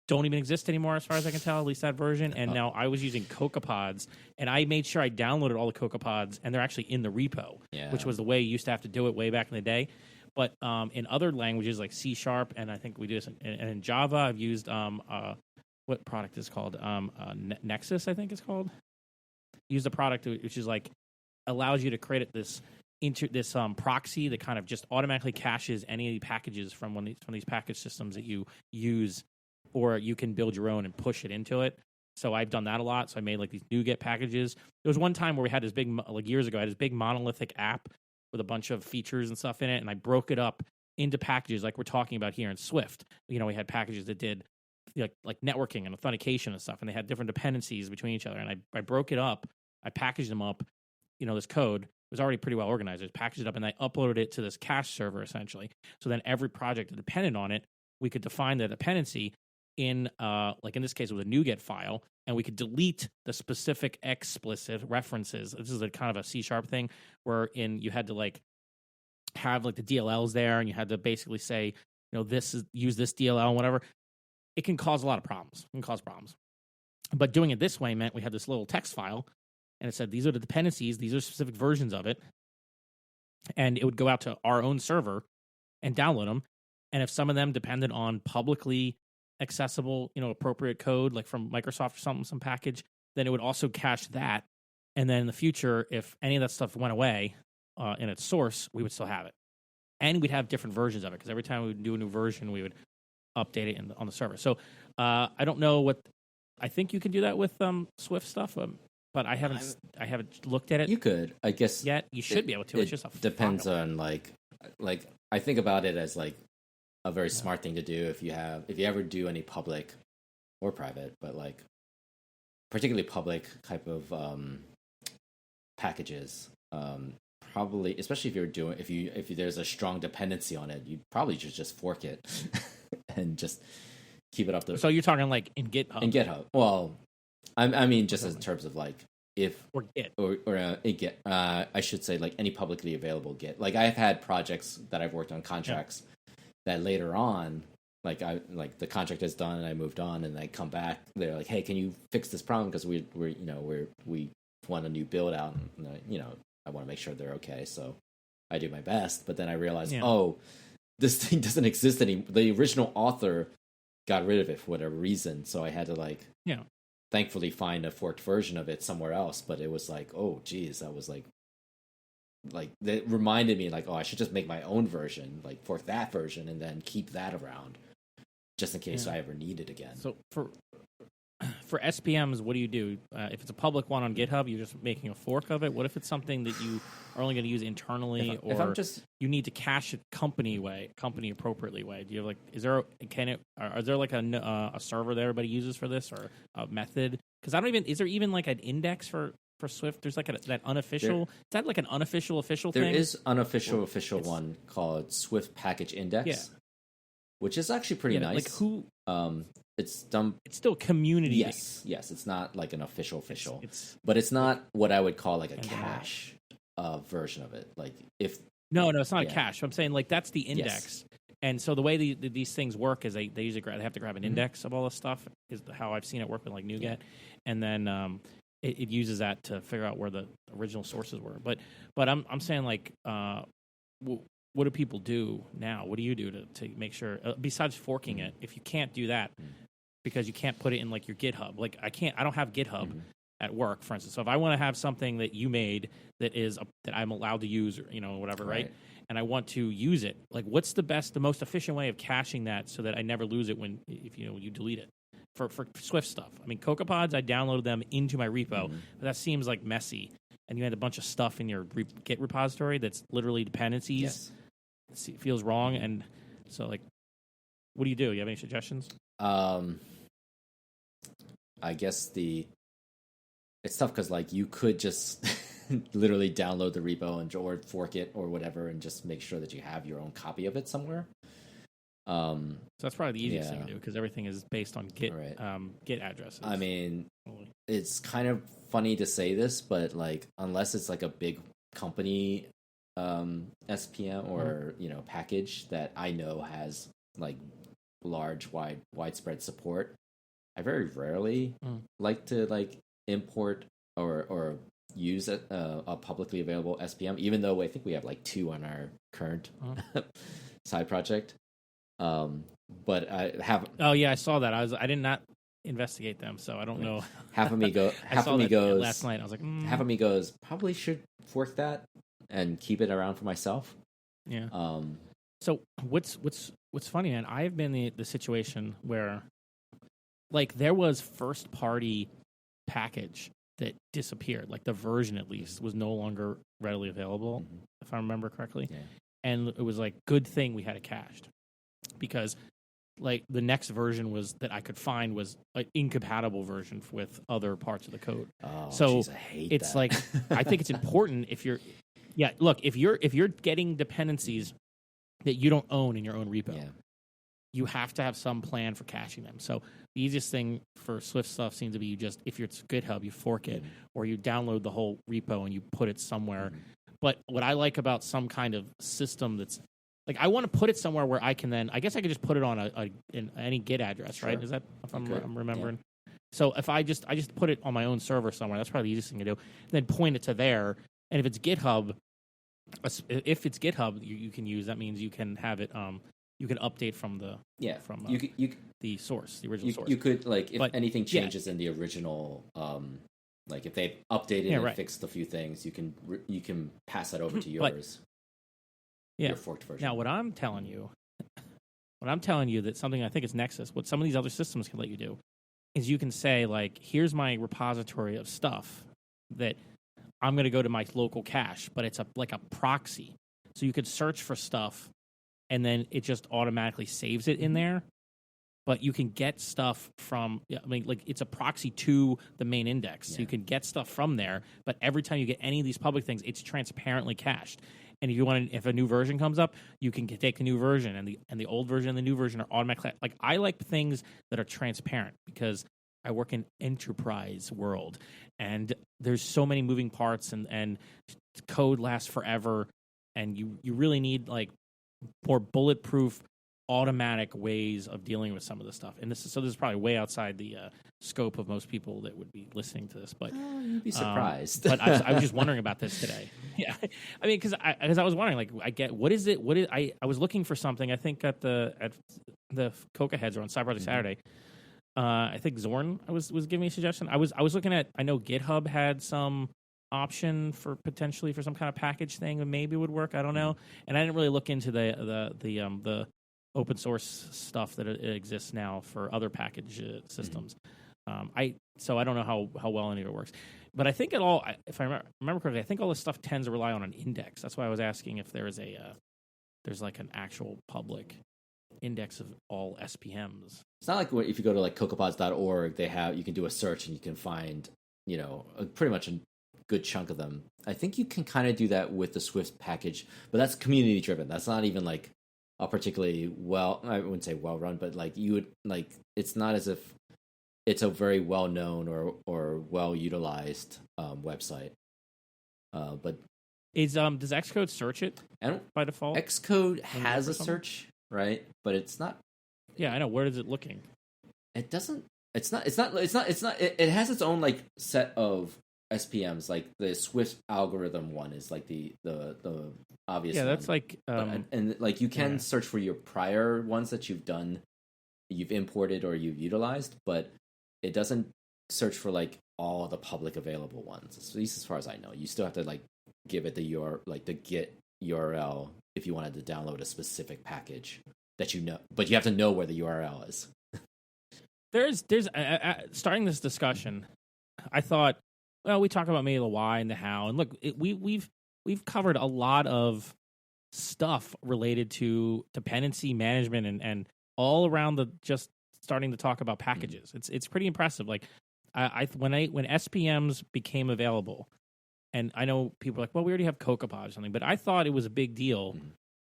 don't even exist anymore, as far as I can tell, at least that version. And now I was using CocoaPods, and I made sure I downloaded all the CocoaPods, and they're actually in the repo, which was the way you used to have to do it way back in the day. But in other languages like C#, and I think we do this in Java, I've used what product is it called? Nexus, I think it's called. Use a product which is like allows you to create this proxy that kind of just automatically caches any of the packages from these package systems that you use, or you can build your own and push it into it. So I've done that a lot. So I made like these NuGet packages. There was one time where we had this big, like years ago, I had this big monolithic app with a bunch of features and stuff in it, and I broke it up into packages like we're talking about here in Swift. We had packages that did like networking and authentication and stuff, and they had different dependencies between each other. And I broke it up. I packaged them up. This code was already pretty well organized. I packaged it up, and I uploaded it to this cache server, essentially. So then every project that depended on it, we could define the dependency in, like in this case, with a NuGet file, and we could delete the specific explicit references. This is a kind of a C# thing, wherein you had to like have like the DLLs there, and you had to basically say, use this DLL and whatever. It can cause a lot of problems. It can cause problems. But doing it this way meant we had this little text file, and it said, these are the dependencies, these are specific versions of it. And it would go out to our own server and download them. And if some of them depended on publicly accessible, appropriate code, like from Microsoft or something, some package, then it would also cache that. And then in the future, if any of that stuff went away in its source, we would still have it. And we'd have different versions of it, because every time we would do a new version, we would update it on the server. So I don't know I think you can do that with Swift stuff, but I haven't looked at it. You could, I guess. Yet you should be able to. It's just depends file. On like I think about it as like a very smart thing to do if you ever do any public or private, but like particularly public type of packages. Probably, especially if there's a strong dependency on it, you probably should just fork it and just keep it up to. So you're talking like in GitHub? In GitHub. Well, I mean, just in terms of like or Git or in Git. I should say like any publicly available Git. Like I've had projects that I've worked on contracts that later on, like the contract is done and I moved on and I come back. They're like, hey, can you fix this problem because we want a new build out and I want to make sure they're okay. So I do my best, but then I realized, this thing doesn't exist anymore. The original author got rid of it for whatever reason. So I had to thankfully find a forked version of it somewhere else. But it was like, oh geez, that was like that reminded me like, oh, I should just make my own version, like fork that version and then keep that around just in case I ever need it again. So for SPMs, what do you do? If it's a public one on GitHub, you're just making a fork of it. What if it's something that you are only going to use internally, or you need to cache it company appropriately way? Do you have is there like a server that everybody uses for this, or a method? Because is there even like an index for Swift? There's like that unofficial. Is that like an unofficial official thing? There is unofficial official one called Swift Package Index, which is actually pretty nice. Like who? It's done. It's still community. Yes. It's not like an official, but it's not what I would call like a cache version of it. Like if no, it's not a cache. I'm saying like that's the index. Yes. And so the way these things work is they usually they have to grab an index of all this stuff. Is how I've seen it work with like NuGet, and then it uses that to figure out where the original sources were. But I'm saying like what do people do now? What do you do to make sure besides forking it? If you can't do that. Because you can't put it in like your GitHub. Like I don't have GitHub at work, for instance. So if I want to have something that you made that I'm allowed to use, or whatever, right? And I want to use it, like what's the most efficient way of caching that so that I never lose it if you delete it for Swift stuff? I mean, CocoaPods, I downloaded them into my repo, but that seems like messy. And you had a bunch of stuff in your Git repository that's literally dependencies. Yes. It feels wrong, and so like, what do? You have any suggestions? I guess it's tough because like you could just literally download the repo or fork it or whatever and just make sure that you have your own copy of it somewhere. So that's probably the easiest thing to do because everything is based on Git Git addresses. I mean, it's kind of funny to say this, but like unless it's like a big company SPM or package that I know has like large, widespread support, I very rarely like to like import or use a publicly available SPM, even though I think we have like 2 on our current side project. But I have. Oh yeah, I saw that. I did not investigate them, so I don't know. Half of me goes last night. I was like, half of me goes, probably should fork that and keep it around for myself. Yeah. So what's funny, man? I have been in the situation where, like, there was first party package that disappeared. Like the version, at least, was no longer readily available, if I remember correctly. Yeah. And it was like, good thing we had it cached, because like the next version that I could find was an incompatible version with other parts of the code. Oh, so geez, I hate it's that. like, I think it's important if you're getting dependencies that you don't own in your own repo, you have to have some plan for caching them. So the easiest thing for Swift stuff seems to be if it's GitHub, you fork it, or you download the whole repo and you put it somewhere. But what I like about some kind of system that's like, I want to put it somewhere where I can then, I guess I could just put it on in any Git address, right? Is that, if I'm remembering? Yeah. So if I just put it on my own server somewhere, that's probably the easiest thing to do. Then point it to there. And if it's GitHub, you can use, that means you can have it, you can update from the the source, the original source. You could, like, if anything changes in the original, like if they've updated and fixed a few things, you can pass that over to yours. Your forked version. Now, what I'm telling you that something I think is Nexus, what some of these other systems can let you do, is you can say, like, here's my repository of stuff that I'm going to go to my local cache, but it's like a proxy. So you could search for stuff, and then it just automatically saves it in there. But you can get stuff from, like, it's a proxy to the main index. So you can get stuff from there, but every time you get any of these public things, it's transparently cached. And if a new version comes up, you can take the new version, and the old version and the new version are automatically. Like, I like things that are transparent because I work in enterprise world, and there's so many moving parts, and code lasts forever, and you really need, like, more bulletproof, automatic ways of dealing with some of this stuff. And this is probably way outside the scope of most people that would be listening to this, but you'd be surprised. But I was just wondering about this today. Yeah, I mean, because I was wondering, like, I was looking for something. I think at the CocoaHeads or on Side Project Saturday. I think Zorn was giving me a suggestion. I was looking at. I know GitHub had some option for potentially for some kind of package thing that maybe would work. I don't know, and I didn't really look into the open source stuff that exists now for other package systems. So I don't know how well any of it works, but I think if I remember correctly, I think all this stuff tends to rely on an index. That's why I was asking if there's like an actual public index of all SPMs. It's not like if you go to like CocoaPods.org, you can do a search and you can find, pretty much a good chunk of them. I think you can kind of do that with the Swift package, but that's community driven. That's not even like a particularly I wouldn't say well run, but like you would like, it's not as if it's a very well known or well utilized website. But does Xcode search it by default? Xcode has a search, right? But it's not. Yeah, I know. Where is it looking? It doesn't. It has its own like set of SPMs. Like the Swift algorithm one is like the obvious. Yeah, that's like and like you can search for your prior ones that you've imported or you've utilized, but it doesn't search for like all the public available ones. At least as far as I know, you still have to like give it the Git URL if you wanted to download a specific package that but you have to know where the URL is. There's starting this discussion. I thought, well, we talk about maybe the why and the how, and look, we've covered a lot of stuff related to dependency management and all around just starting to talk about packages. It's pretty impressive. Like when SPMs became available, and I know people are like, well, we already have CocoaPod or something, but I thought it was a big deal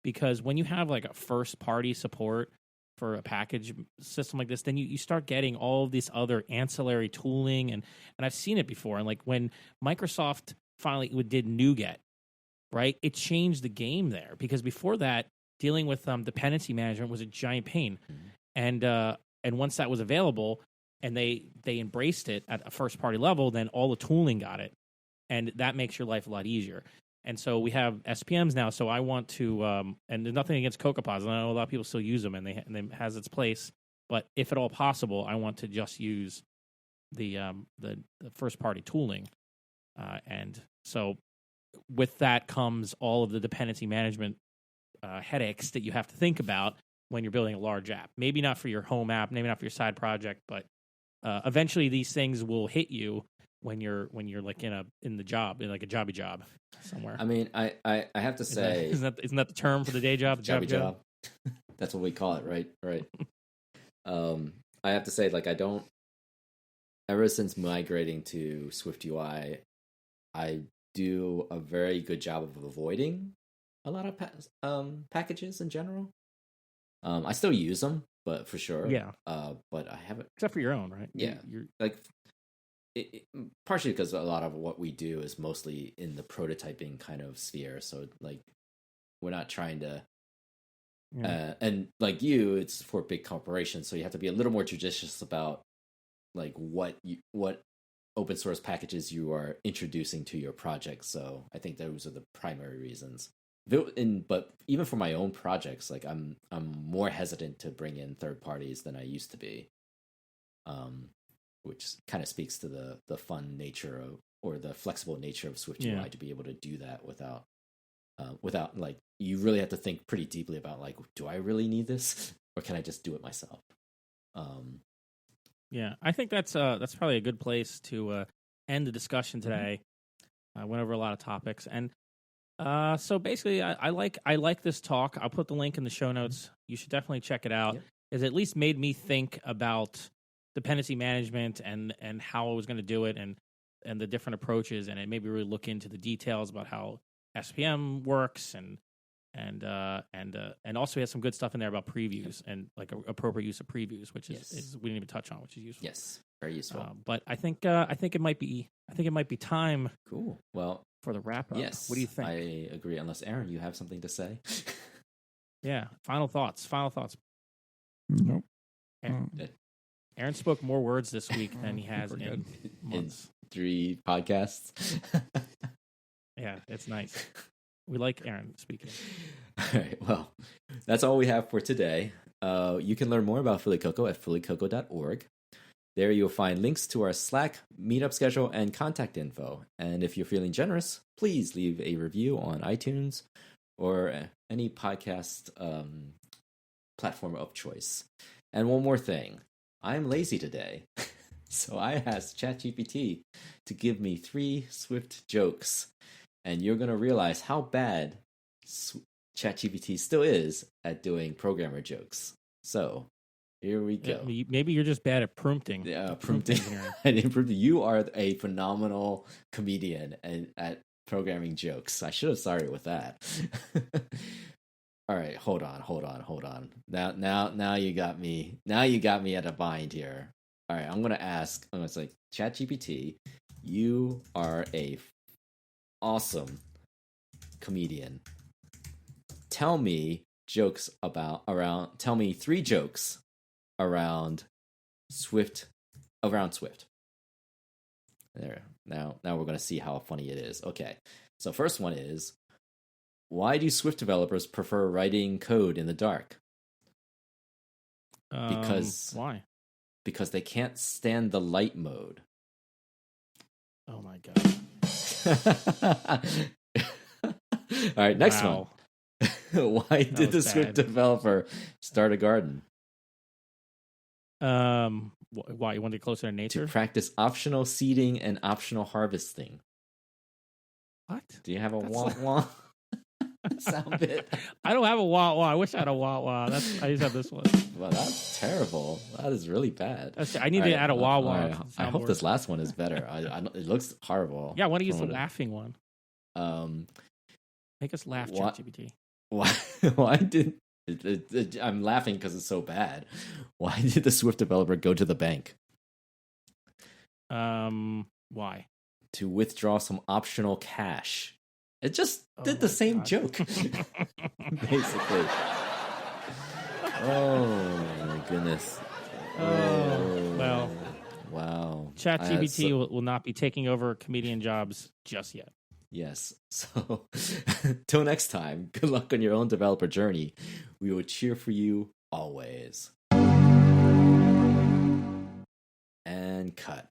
because when you have like a first party support for a package system like this, then you start getting all of this other ancillary tooling, and I've seen it before. And like when Microsoft finally did NuGet, right, it changed the game there, because before that, dealing with dependency management was a giant pain. and once that was available, and they embraced it at a first party level, then all the tooling got it, and that makes your life a lot easier. And so we have SPMs now. So I want to, and there's nothing against CocoaPods. I know a lot of people still use them, and they has its place. But if at all possible, I want to just use the first party tooling. And so with that comes all of the dependency management headaches that you have to think about when you're building a large app. Maybe not for your home app, maybe not for your side project, but eventually these things will hit you when you're like in the job, in like a jobby job somewhere. I mean, I have to say, isn't that the term for the day job? Jobby job. That's what we call it, right? I have to say, like, ever since migrating to SwiftUI, I do a very good job of avoiding a lot of packages in general. I still use them, but for sure. Yeah. But I haven't, except for your own, right? Yeah. You're like, partially because a lot of what we do is mostly in the prototyping kind of sphere. So like, we're not trying to, and like it's for big corporations. So you have to be a little more judicious about like what open source packages you are introducing to your project. So I think those are the primary reasons. But even for my own projects, like I'm more hesitant to bring in third parties than I used to be, which kind of speaks to the fun nature or the flexible nature of SwiftUI to be able to do that without like, you really have to think pretty deeply about like, do I really need this, or can I just do it myself? Yeah, I think that's probably a good place to end the discussion today. I went over a lot of topics, and so basically, I like this talk. I'll put the link in the show notes. You should definitely check it out. It's at least made me think about dependency management and how I was going to do it, and the different approaches, and it made me really look into the details about how SPM works, and also he has some good stuff in there about previews and like appropriate use of previews, which is we didn't even touch on, which is useful. Yes, very useful. But I think it might be time. Cool. Well, for the wrap up. Yes, what do you think? I agree. Unless Aaron, you have something to say. Yeah. Final thoughts. Nope. Aaron spoke more words this week than he has in months. In 3 podcasts. Yeah, it's nice. We like Aaron speaking. All right. Well, that's all we have for today. You can learn more about Philly Cocoa at phillycocoa.org. There you'll find links to our Slack, meetup schedule, and contact info. And if you're feeling generous, please leave a review on iTunes or any podcast platform of choice. And one more thing. I'm lazy today. So I asked Chat GPT to give me 3 Swift jokes. And you're going to realize how bad Chat GPT still is at doing programmer jokes. So here we go. Yeah, maybe you're just bad at prompting. Yeah, prompting. I didn't prompt. You are a phenomenal comedian and at programming jokes. I should have started with that. All right, hold on. Now you got me. Now you got me at a bind here. All right, I'm gonna say, ChatGPT, you are a awesome comedian. Tell me 3 jokes around Swift. There. Now we're gonna see how funny it is. Okay. So first one is, why do Swift developers prefer writing code in the dark? Why? Because they can't stand the light mode. Oh my god. All right, next one. Why did the Swift developer start a garden? Why, you want to get closer to nature? To practice optional seeding and optional harvesting. What? Do you have a wah-wah sound bit? I don't have a wah-wah. I wish I had a wah-wah. I just have this one. Well, that's terrible. That is really bad. I need to add a wah-wah. Right. I hope this last one is better. It looks horrible. Yeah, I want to use the laughing one. Make us laugh, ChatGPT. Why did I'm laughing because it's so bad. Why did the Swift developer go to the bank? Why? To withdraw some optional cash. It just did the same joke, basically. Oh my goodness. Oh, well. Wow. Chat GPT will not be taking over comedian jobs just yet. Yes. So, till next time, good luck on your own developer journey. We will cheer for you always. And cut.